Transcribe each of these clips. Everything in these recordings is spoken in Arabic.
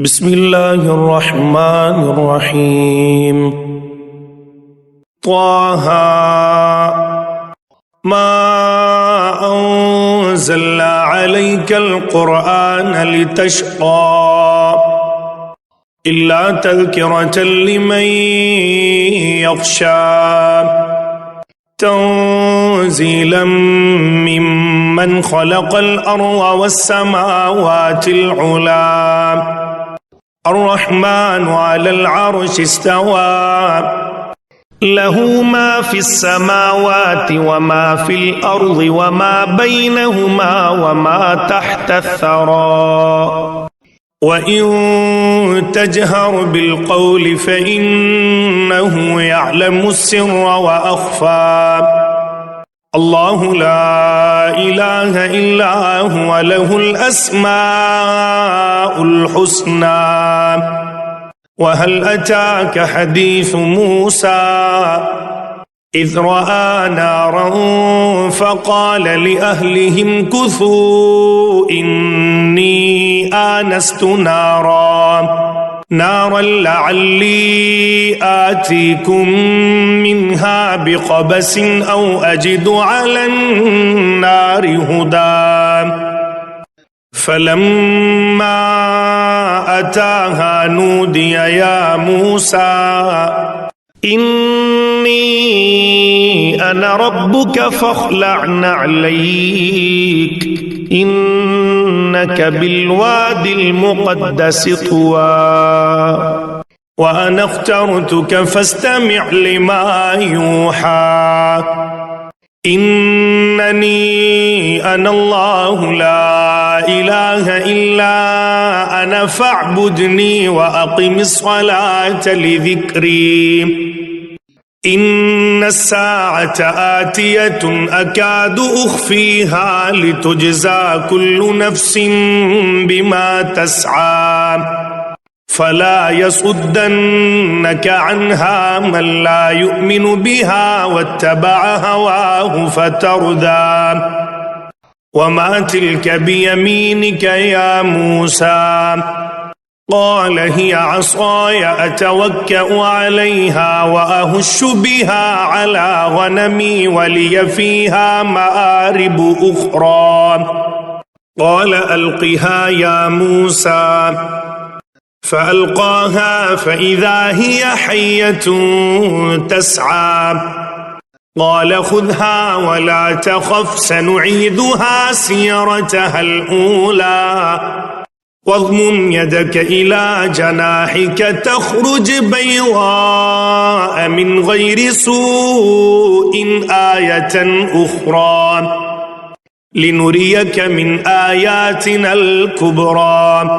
بسم الله الرحمن الرحيم. طه ما أنزلنا عليك القرآن لتشقى إلا تذكرة لمن يخشى تنزيلا ممن خلق الأرض والسماوات العلى الرحمن على العرش استوى له ما في السماوات وما في الأرض وما بينهما وما تحت الثرى وإن تجهر بالقول فإنه يعلم السر وأخفى الله لا إله إلا هو له الأسماء الحسنى. وهل أتاك حديث موسى إذ رأى نارا فقال لأهلهم كثوا إني آنست نارا لعلي آتيكم منها بقبس أو أجد على النار هدى فلما أتاها نودي يا موسى إني أنا ربك فاخلع نعليك إنك بالوادي المقدس طوى وأنا اخترتك فاستمع لما يوحى إنني أنا الله لا إله إلا أنا فاعبدني وأقم الصلاة لذكري إن الساعة آتية أكاد أخفيها لتجزى كل نفس بما تسعى فلا يصدنك عنها من لا يؤمن بها واتبع هواه فتردى وما تلك بيمينك يا موسى قال هي عصاي أتوكأ عليها وأهش بها على غنمي ولي فيها مآرب أخرى قال ألقها يا موسى فألقاها فإذا هي حية تسعى قال خذها ولا تخف سنعيدها سيرتها الأولى واضمم يدك إلى جناحك تخرج بيضاء من غير سوء آية أخرى لنريك من آياتنا الكبرى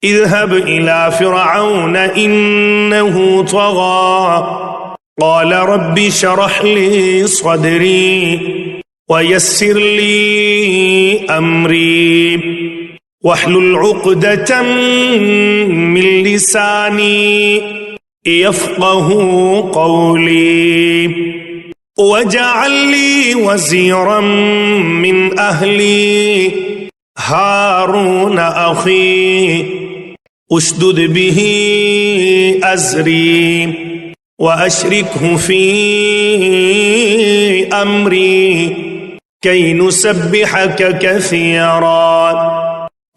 اذهب إلى فرعون إنه طغى قال رب اشرح لي صدري ويسر لي أمري واحلل عقدة من لساني يفقه قولي واجعل لي وزيرا من أهلي هارون أخي اشدد به أزري وأشركه في أمري كي نسبحك كثيرا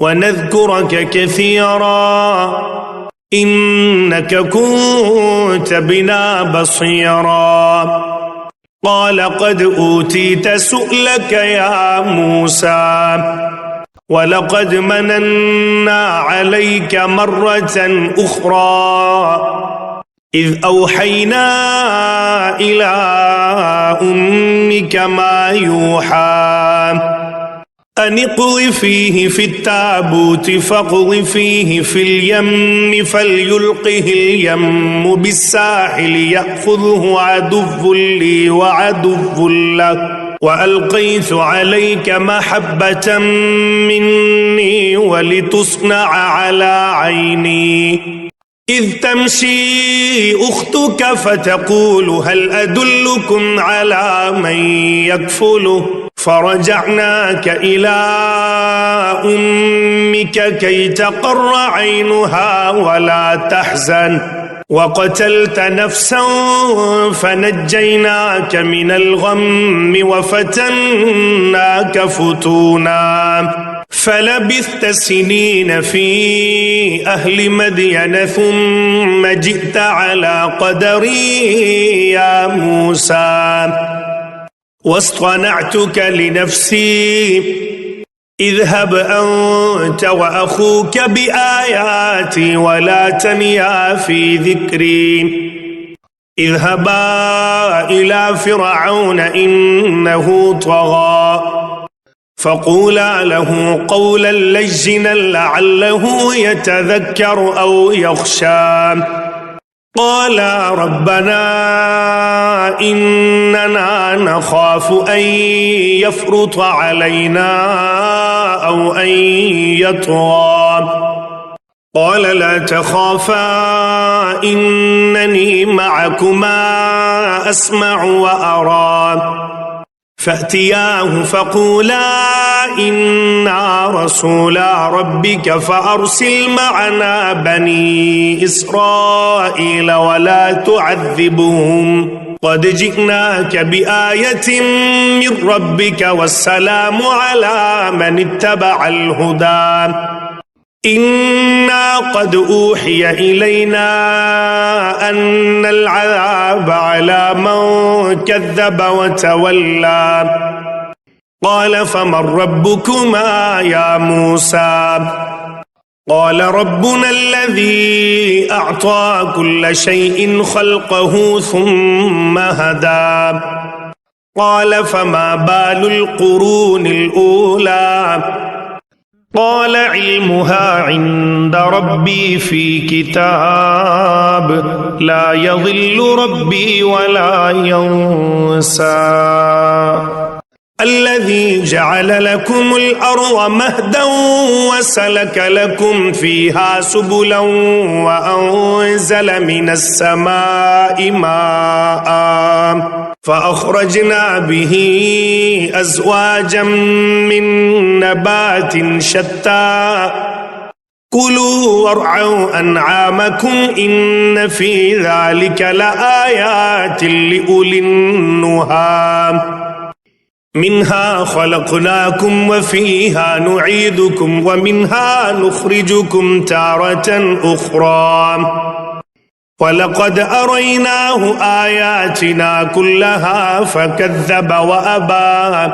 ونذكرك كثيرا إنك كنت بنا بصيرا قال قد أوتيت سؤلك يا موسى ولقد مننا عليك مرة أخرى إذ أوحينا إلى أمك ما يوحى أن اقذفيه في التابوت فاقذفيه في اليم فليلقه اليم بالساحل يأخذه عدو لي وعدو له وألقيت عليك محبة مني ولتصنع على عيني إذ تمشي أختك فتقول هل أدلكم على من يكفله فرجعناك إلى أمك كي تقر عينها ولا تحزن وقتلت نفسا فنجيناك من الغم وفتناك فتونا فلبثت سنين في أهل مدين ثم جئت على قدري يا موسى واصطنعتك لنفسي اذهب أنت وأخوك بآياتي ولا تنيا في ذكري اذهبا إلى فرعون إنه طغى فقولا له قولا لينا لعله يتذكر أو يخشى قالا ربنا إننا نخاف أن يفرط علينا أو أن يطغى قال لا تخافا إنني معكما أسمع وأرى فأتياه فقولا إنا رسولا ربك فأرسل معنا بني إسرائيل ولا تعذبهم قد جئناك بآية من ربك والسلام على من اتبع الهدى إنا قد أوحي إلينا أن العذاب على من كذب وتولى قال فمن ربكما يا موسى قال ربنا الذي أعطى كل شيء خلقه ثم هدى قال فما بال القرون الأولى قال علمها عند ربي في كتاب لا يضل ربي ولا ينسى الذي جعل لكم الأرض مهدا وسلك لكم فيها سبلا وأنزل من السماء ماء فأخرجنا به أزواجا من نبات شتى كلوا وارعوا أنعامكم إن في ذلك لآيات لأولي النهى منها خلقناكم وفيها نعيدكم ومنها نخرجكم تارة أخرى ولقد أريناه آياتنا كلها فكذب وأبى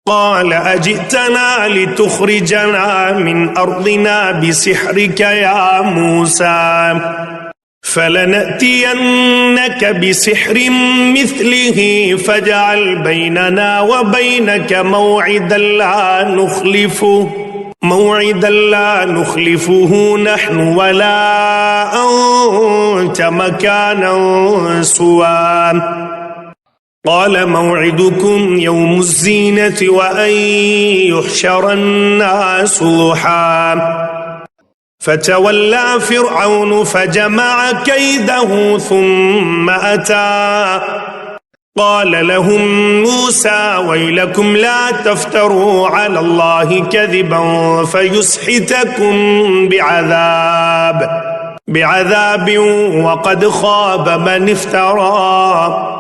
قال أجئتنا لتخرجنا من أرضنا بسحرك يا موسى فلنأتينك بسحر مثله فاجعل بيننا وبينك موعدا لا نخلفه نحن ولا أنت مكانا سوى قال موعدكم يوم الزينة وأن يحشر الناس ضحى فتولى فرعون فجمع كيده ثم أتى قال لهم موسى ويلكم لا تفتروا على الله كذبا فيسحتكم بعذاب وقد خاب من افترى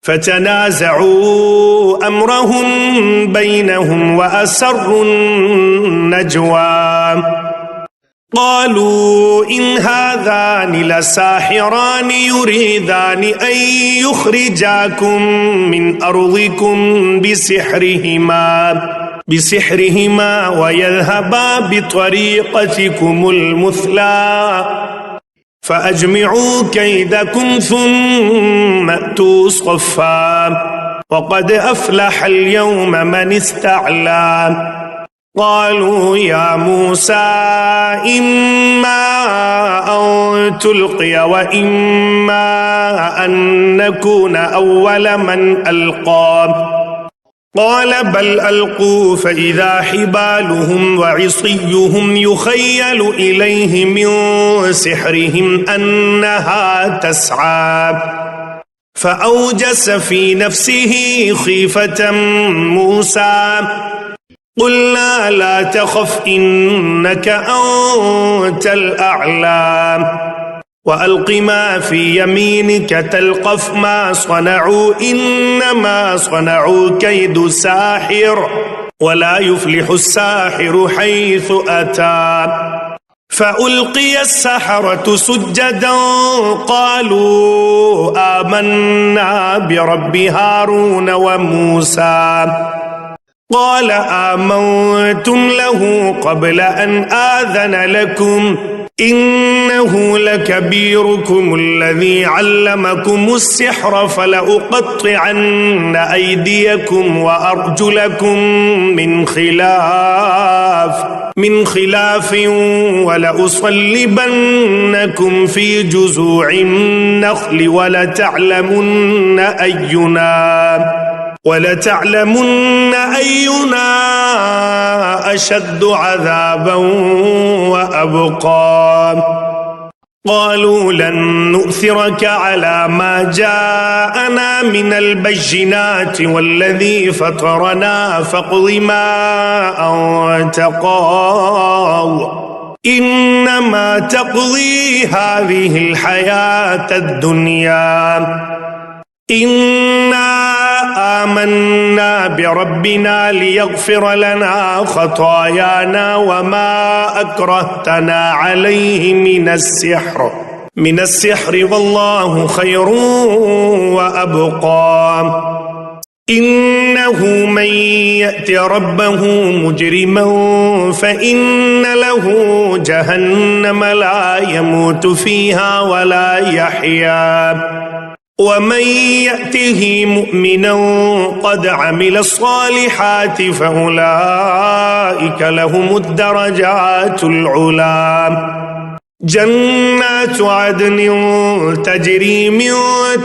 فتنازعوا أمرهم بينهم وأسروا النجوى قالوا إن هذان لساحران يريدان أن يخرجاكم من أرضكم بسحرهما ويذهبا بطريقتكم المثلى فأجمعوا كيدكم ثم أتوا صفا وقد أفلح اليوم من استعلى قالوا يا موسى إما أن تلقي وإما أن نكون أول من ألقى قال بل ألقوا فإذا حبالهم وعصيهم يخيل إليه من سحرهم أنها تسعى فأوجس في نفسه خيفة موسى قلنا لا تخف إنك أنت الأعلى وألق ما في يمينك تلقف ما صنعوا إنما صنعوا كيد ساحر ولا يفلح الساحر حيث أتى فألقي السحرة سجدا قالوا آمنا برب هارون وموسى قال آمنتم له قبل أن آذن لكم إنه لكبيركم الذي علمكم السحر فلأقطعن أيديكم وأرجلكم من خلاف ولأصلبنكم في جذوع النخل ولتعلمن أينا أشد عذابا وأبقى قالوا لن نؤثرك على ما جاءنا من البينات والذي فطرنا فاقض ما أنت قاض إنما تقضي هذه الحياة الدنيا إنا آمنا بربنا ليغفر لنا خطايانا وما أكرهتنا عليه من السحر والله خير وأبقى إنه من يأت ربه مجرما فإن له جهنم لا يموت فيها ولا يحيا ومن يأته مؤمنا قد عمل الصالحات فأولئك لهم الدرجات العلى جنات عدن تجري من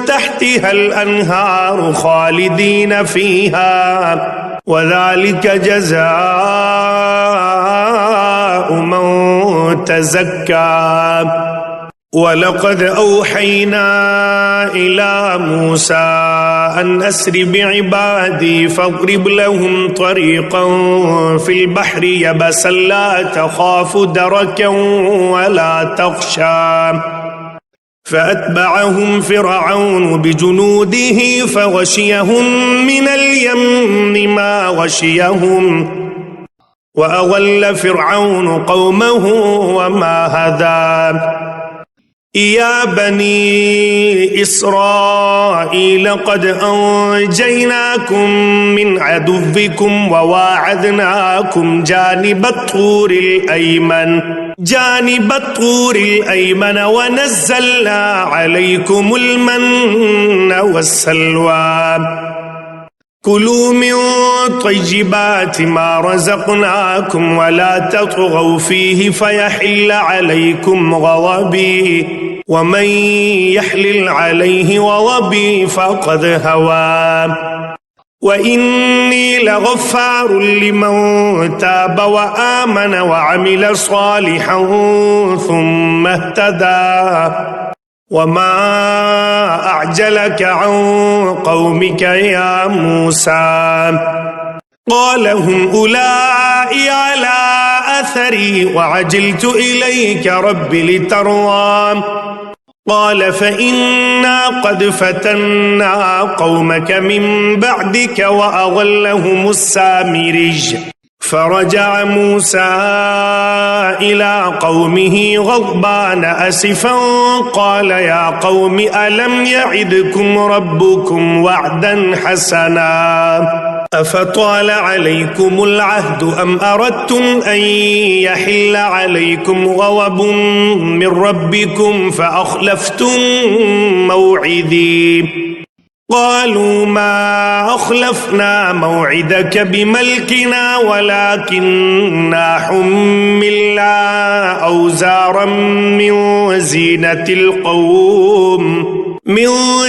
تحتها الأنهار خالدين فيها وذلك جزاء من تزكى ولقد أوحينا إلى موسى أن أسر بعبادي فاضرب لهم طريقا في البحر يبسا لا تخاف دركا ولا تخشى فأتبعهم فرعون بجنوده فغشيهم من اليم ما غشيهم وأضل فرعون قومه وما هدى يا بني إسرائيل قد أنجيناكم من عدوكم وواعدناكم جانب الطور الأيمن ونزلنا عليكم المن والسلوى كلوا من طيبات ما رزقناكم ولا تطغوا فيه فيحل عليكم غضبي ومن يحلل عليه غضبي فقد هوى وإني لغفار لمن تاب وآمن وعمل صالحا ثم اهتدى وما أعجلك عن قومك يا موسى قال هم أولئك على أثري وعجلت إليك رب لترضى قال فإنا قد فتنا قومك من بعدك وأضلهم السامري فرجع موسى إلى قومه غضبان أسفا قال يا قوم ألم يعدكم ربكم وعدا حسنا أفطال عليكم العهد أم أردتم أن يحل عليكم غضب من ربكم فأخلفتم موعدي قالوا ما أخلفنا موعدك بملكنا ولكننا حملنا أوزارا من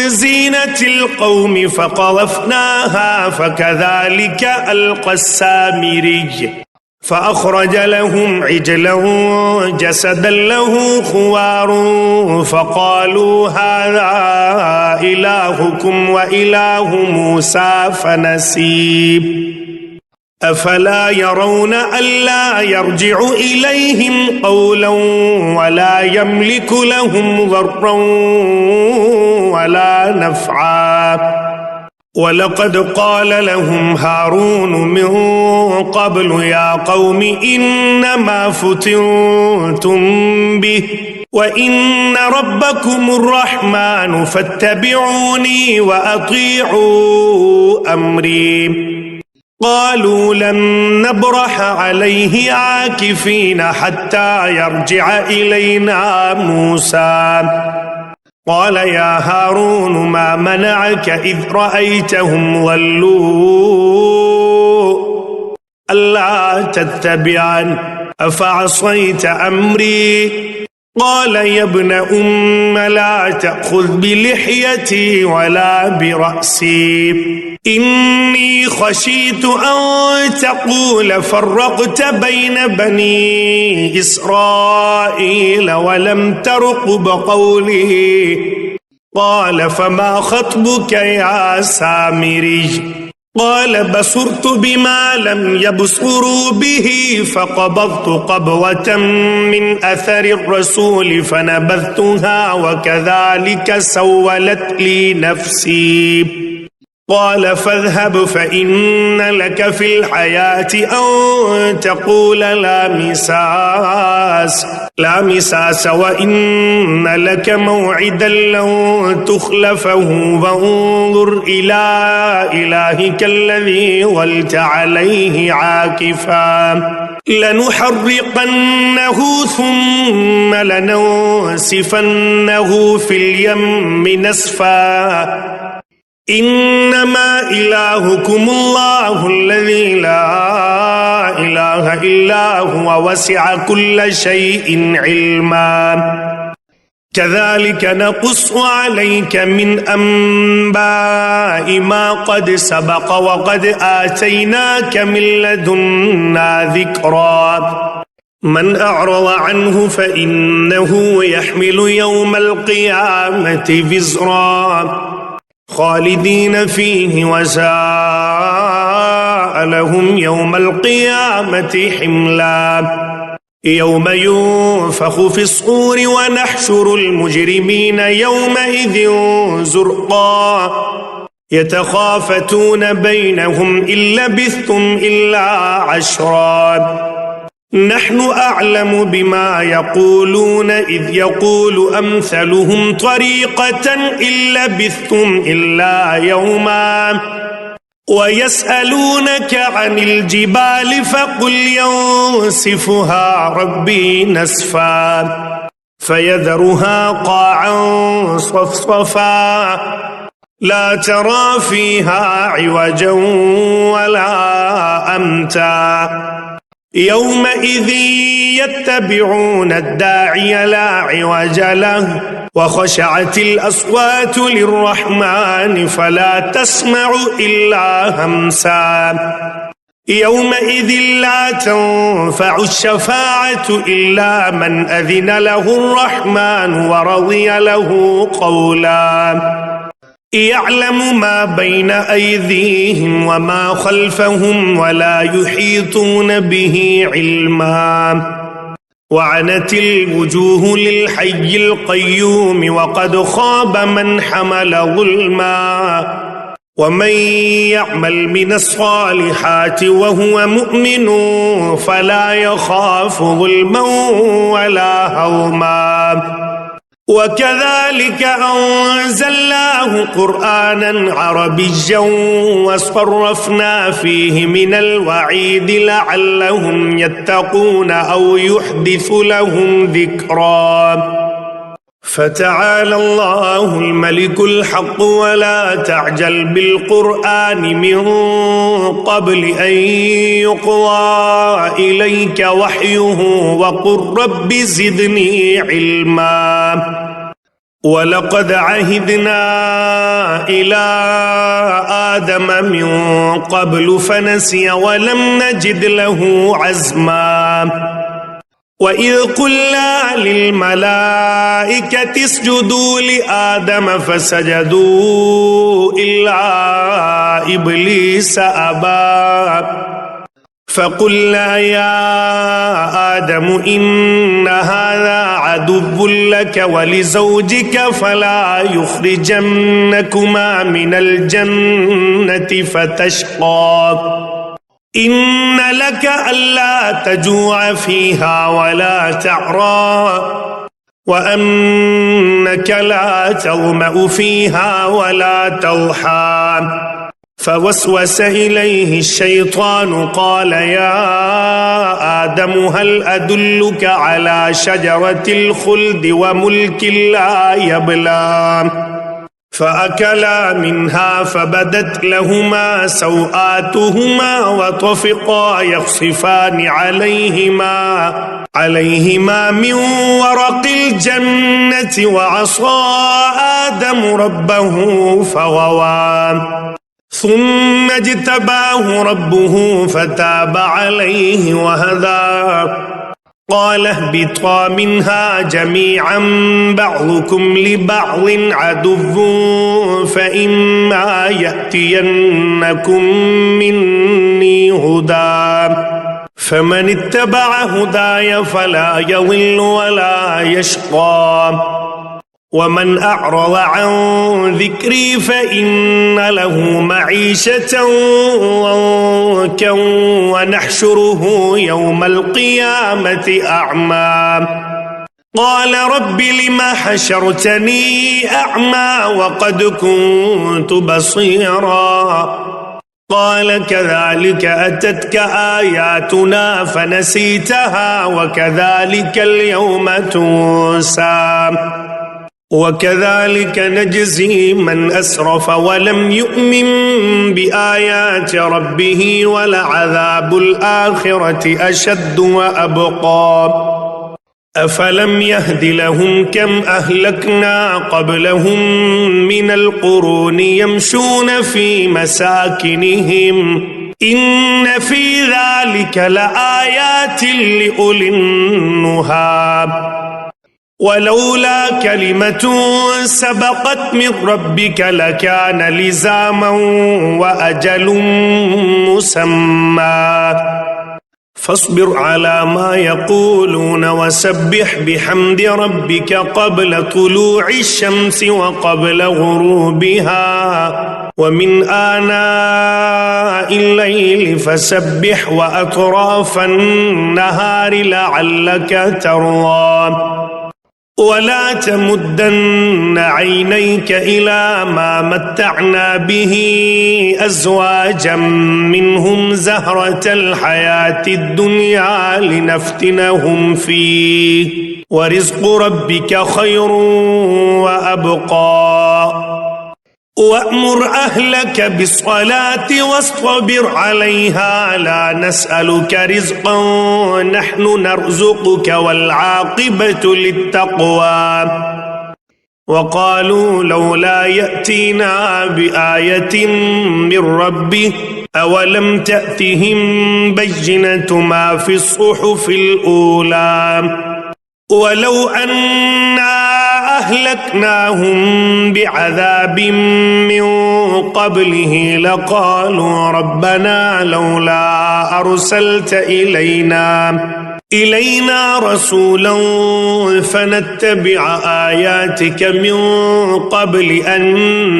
زينة القوم فقذفناها فكذلك ألقى السامري فأخرج لهم عجلا جسدا له خوار فقالوا هذا إلهكم وإله موسى فنسي أفلا يرون ألا يرجع إليهم قولا ولا يملك لهم ضرا ولا نفعا ولقد قال لهم هارون من قبل يا قوم إنما فتنتم به وإن ربكم الرحمن فاتبعوني وأطيعوا أمري قالوا لن نبرح عليه عاكفين حتى يرجع إلينا موسى قال يا هارون ما منعك إذ رأيتهم ضلوا ألا تتبعن أفعصيت أمري قال يا ابن أم لا تأخذ بلحيتي ولا برأسي إني خشيت أن تقول فرقت بين بني إسرائيل ولم ترقب قولي قال فما خطبك يا سامري قال بصرت بما لم يبصروا به فقبضت قبضة من أثر الرسول فنبذتها وكذلك سولت لي نفسي قال فاذهب فإن لك في الحياة أن تقول لا مساس وإن لك موعدا لن تخلفه وانظر إلى إلهك الذي ظلت عليه عاكفا لنحرقنه ثم لننسفنه في اليم نسفا إنما إلهكم الله الذي لا إله إلا هو وسع كل شيء علما كذلك نقص عليك من أنباء ما قد سبق وقد آتيناك من لدنا ذكرا من أعرض عنه فإنه يحمل يوم القيامة وزرا خالدين فيه وساء لهم يوم القيامة حملا يوم ينفخ في الصور ونحشر المجرمين يومئذ زرقا يتخافتون بينهم إن لبثتم إلا عشرا نحن أعلم بما يقولون إذ يقول أمثلهم طريقة إن لبثتم إلا يوما ويسألونك عن الجبال فقل ينسفها ربي نسفا فيذرها قاعا صفصفا لا ترى فيها عوجا ولا أمتا يومئذ يتبعون الداعي لا عوج له وخشعت الأصوات للرحمن فلا تسمع إلا همسا يومئذ لا تنفع الشفاعة إلا من أذن له الرحمن ورضي له قولا يعلم ما بين أيديهم وما خلفهم ولا يحيطون به علما وعنت الوجوه للحي القيوم وقد خاب من حمل ظلما ومن يعمل من الصالحات وهو مؤمن فلا يخاف ظلما ولا هضما وكذلك أنزلناه قرآنا عربيا وصرفنا فيه من الوعيد لعلهم يتقون أو يحدث لهم ذكرا فتعالى الله الملك الحق ولا تعجل بالقرآن من قبل أن يقضى إليك وحيه وقل رب زدني علما ولقد عهدنا إلى آدم من قبل فنسي ولم نجد له عزما وإذ قلنا للملائكة اسجدوا لآدم فسجدوا إلا إبليس أبى فقلنا يا آدم إن هذا عدو لك ولزوجك فلا يخرجنكما من الجنة فتشقى إن لك ألا تجوع فيها ولا تعرى وأنك لا تظمأ فيها ولا تضحى فوسوس إليه الشيطان قال يا آدم هل أدلك على شجرة الخلد وملك لا يبلى فأكلا منها فبدت لهما سوآتهما وطفقا يخصفان عليهما من ورق الجنة وعصى آدم ربه فغوى ثم اجتباه ربه فتاب عليه وهدى قال اهبطا منها جميعا بعضكم لبعض عدو فإما يأتينكم مني هدى فمن اتبع هداي فلا يضل ولا يشقى ومن أعرض عن ذكري فإن له معيشة ضنكا ونحشره يوم القيامة أعمى قال رب لم حشرتني أعمى وقد كنت بصيرا قال كذلك أتتك آياتنا فنسيتها وكذلك اليوم تنسى وكذلك نجزي من أسرف ولم يؤمن بآيات ربه ولعذاب الآخرة أشد وأبقى أفلم يهد لهم كم أهلكنا قبلهم من القرون يمشون في مساكنهم إن في ذلك لآيات لأولي النهى ولولا كلمة سبقت من ربك لكان لزاما وأجل مسمى فاصبر على ما يقولون وسبح بحمد ربك قبل طلوع الشمس وقبل غروبها ومن آناء الليل فسبح وأطراف النهار لعلك ترضى ولا تمدن عينيك إلى ما متعنا به أزواجا منهم زهرة الحياة الدنيا لنفتنهم فيه ورزق ربك خير وأبقى وأمر أهلك بالصلاة واصطبر عليها لا نسألك رزقا نحن نرزقك والعاقبة للتقوى وقالوا لولا يأتينا بآية من ربه أولم تأتهم بينة ما في الصحف الأولى ولو أنا أهلكناهم بعذاب من قبله لقالوا ربنا لولا أرسلت إلينا رسولا فنتبع آياتك من قبل أن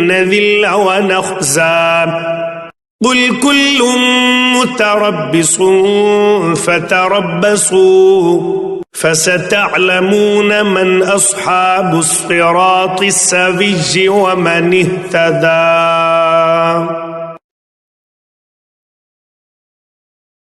نذل ونخزى قل كل متربص فتربصوا فستعلمون من أصحاب الصراط السوي ومن اهتدى.